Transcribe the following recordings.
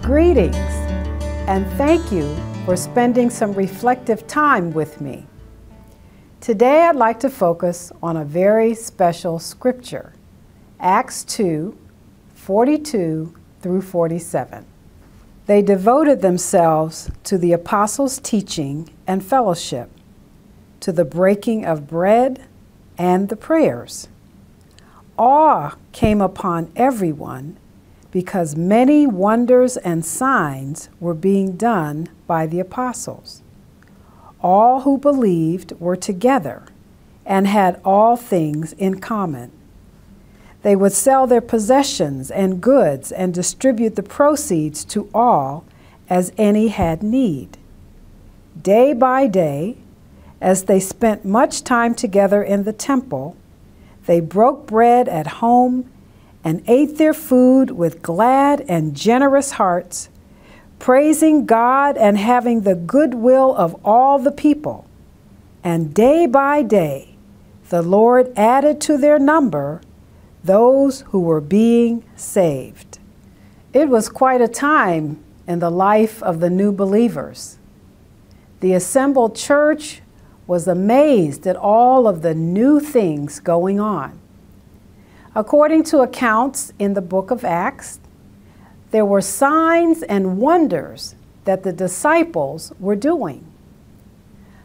Greetings, and thank you for spending some reflective time with me. Today I'd like to focus on a very special scripture, Acts 2:42 through 47. They devoted themselves to the apostles' teaching and fellowship, to the breaking of bread and the prayers. Awe came upon everyone because many wonders and signs were being done by the apostles. All who believed were together and had all things in common. They would sell their possessions and goods and distribute the proceeds to all as any had need. Day by day, as they spent much time together in the temple, they broke bread at home and ate their food with glad and generous hearts, praising God and having the goodwill of all the people. And day by day, the Lord added to their number those who were being saved. It was quite a time in the life of the new believers. The assembled church was amazed at all of the new things going on. According to accounts in the book of Acts, there were signs and wonders that the disciples were doing.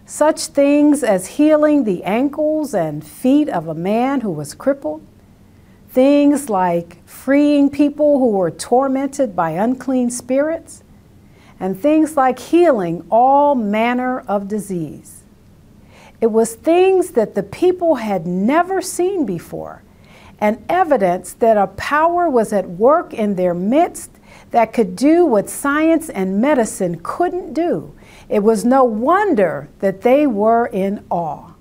Such things as healing the ankles and feet of a man who was crippled, things like freeing people who were tormented by unclean spirits, and things like healing all manner of disease. It was things that the people had never seen before, and evidence that a power was at work in their midst that could do what science and medicine couldn't do. It was no wonder that they were in awe.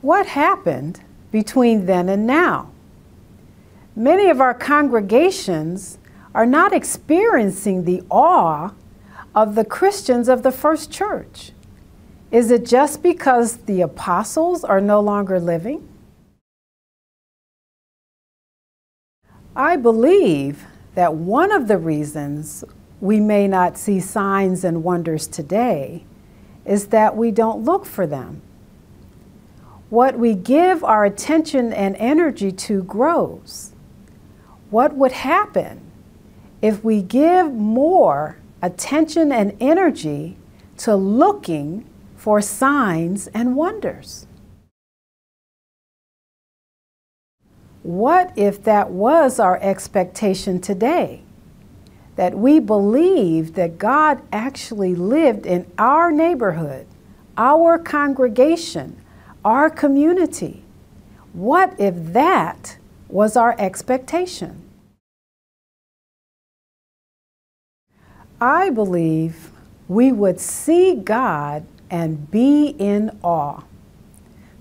What happened between then and now? Many of our congregations are not experiencing the awe of the Christians of the first church. Is it just because the apostles are no longer living? I believe that one of the reasons we may not see signs and wonders today is that we don't look for them. What we give our attention and energy to grows. What would happen if we give more attention and energy to looking for signs and wonders? What if that was our expectation today? That we believed that God actually lived in our neighborhood, our congregation, our community. What if that was our expectation? I believe we would see God and be in awe.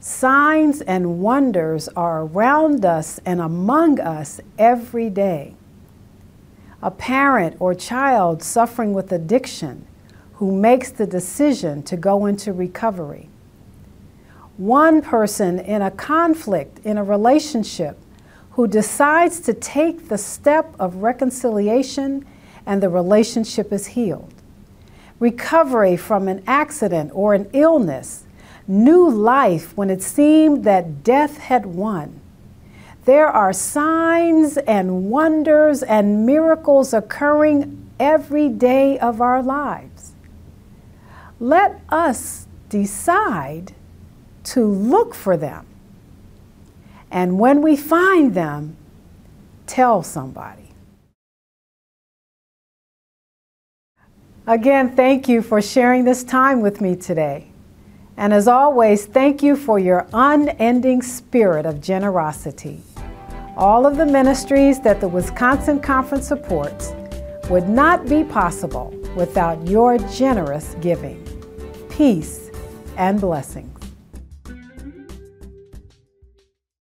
Signs and wonders are around us and among us every day. A parent or child suffering with addiction who makes the decision to go into recovery. One person in a conflict in a relationship who decides to take the step of reconciliation and the relationship is healed. Recovery from an accident or an illness, new life when it seemed that death had won. There are signs and wonders and miracles occurring every day of our lives. Let us decide to look for them. And when we find them, tell somebody. Again, thank you for sharing this time with me today. And as always, thank you for your unending spirit of generosity. All of the ministries that the Wisconsin Conference supports would not be possible without your generous giving. Peace and blessings.